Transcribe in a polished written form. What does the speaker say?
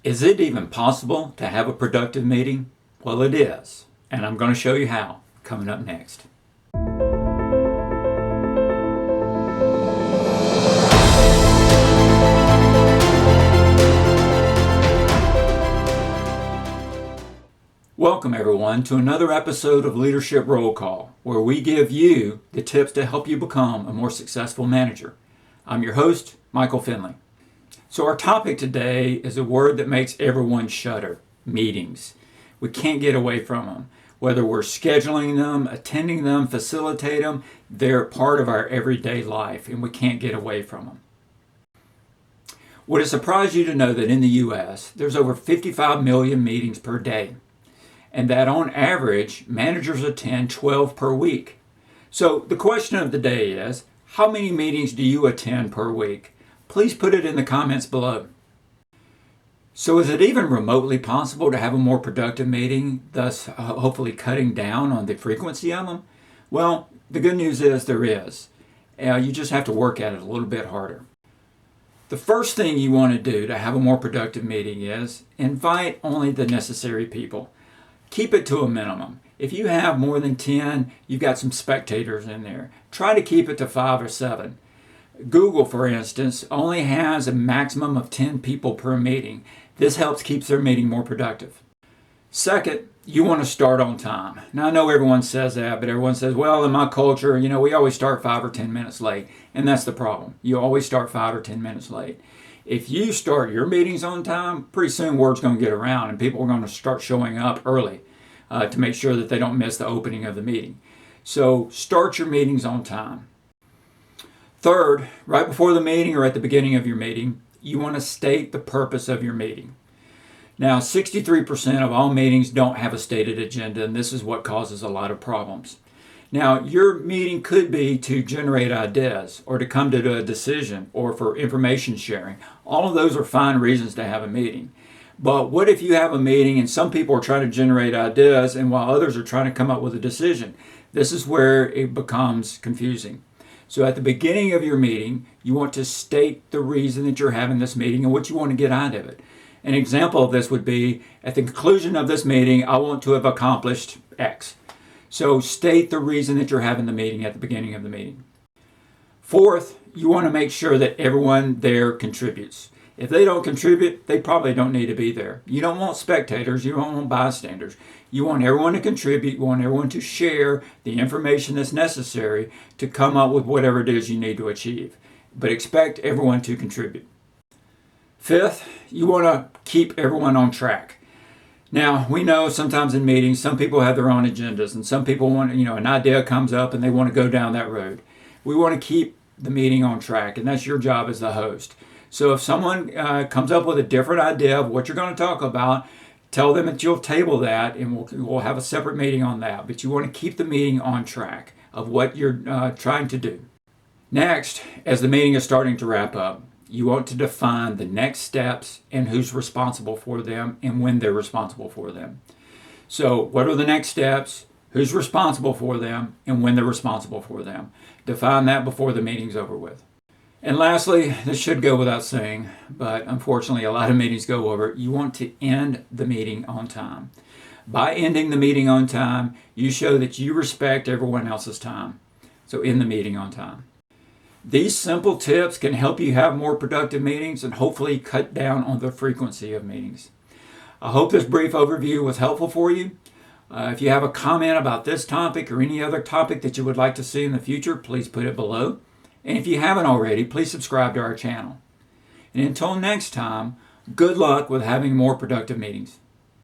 Is it even possible to have a productive meeting? Well, it is, and I'm going to show you how coming up next. Welcome everyone to another episode of Leadership Roll Call, where we give you the tips to help you become a more successful manager. I'm your host, Michael Finley. So our topic today is a word that makes everyone shudder: meetings. We can't get away from them. Whether we're scheduling them, attending them, facilitate them, they're part of our everyday life and we can't get away from them. Would it surprise you to know that in the U.S., there's over 55 million meetings per day, and that on average, managers attend 12 per week? So the question of the day is, how many meetings do you attend per week? Please put it in the comments below. So is it even remotely possible to have a more productive meeting, thus hopefully cutting down on the frequency of them? Well, the good news is there is. You just have to work at it a little bit harder. The first thing you want to do to have a more productive meeting is invite only the necessary people. Keep it to a minimum. If you have more than 10, you've got some spectators in there. Try to keep it to 5 or 7. Google, for instance, only has a maximum of 10 people per meeting. This helps keep their meeting more productive. Second, you want to start on time. Now, I know everyone says that, but everyone says, well, in my culture, we always start 5 or 10 minutes late. And that's the problem. You always start 5 or 10 minutes late. If you start your meetings on time, pretty soon word's going to get around and people are going to start showing up early to make sure that they don't miss the opening of the meeting. So start your meetings on time. Third, right before the meeting or at the beginning of your meeting, you want to state the purpose of your meeting. Now, 63% of all meetings don't have a stated agenda, and this is what causes a lot of problems. Now, your meeting could be to generate ideas or to come to a decision or for information sharing. All of those are fine reasons to have a meeting. But what if you have a meeting and some people are trying to generate ideas and while others are trying to come up with a decision? This is where it becomes confusing. So at the beginning of your meeting, you want to state the reason that you're having this meeting and what you want to get out of it. An example of this would be, at the conclusion of this meeting, I want to have accomplished X. So state the reason that you're having the meeting at the beginning of the meeting. Fourth, you want to make sure that everyone there contributes. If they don't contribute, they probably don't need to be there. You don't want spectators, you don't want bystanders. You want everyone to contribute, you want everyone to share the information that's necessary to come up with whatever it is you need to achieve. But expect everyone to contribute. Fifth, you want to keep everyone on track. Now, we know sometimes in meetings, some people have their own agendas and some people want, an idea comes up and they want to go down that road. We want to keep the meeting on track, and that's your job as the host. So if someone comes up with a different idea of what you're going to talk about, tell them that you'll table that and we'll have a separate meeting on that. But you want to keep the meeting on track of what you're trying to do. Next, as the meeting is starting to wrap up, you want to define the next steps and who's responsible for them and when they're responsible for them. So what are the next steps, who's responsible for them, and when they're responsible for them? Define that before the meeting's over with. And lastly, this should go without saying, but unfortunately a lot of meetings go over, you want to end the meeting on time. By ending the meeting on time, you show that you respect everyone else's time. So end the meeting on time. These simple tips can help you have more productive meetings and hopefully cut down on the frequency of meetings. I hope this brief overview was helpful for you. If you have a comment about this topic or any other topic that you would like to see in the future, please put it below. And if you haven't already, please subscribe to our channel. And until next time, good luck with having more productive meetings.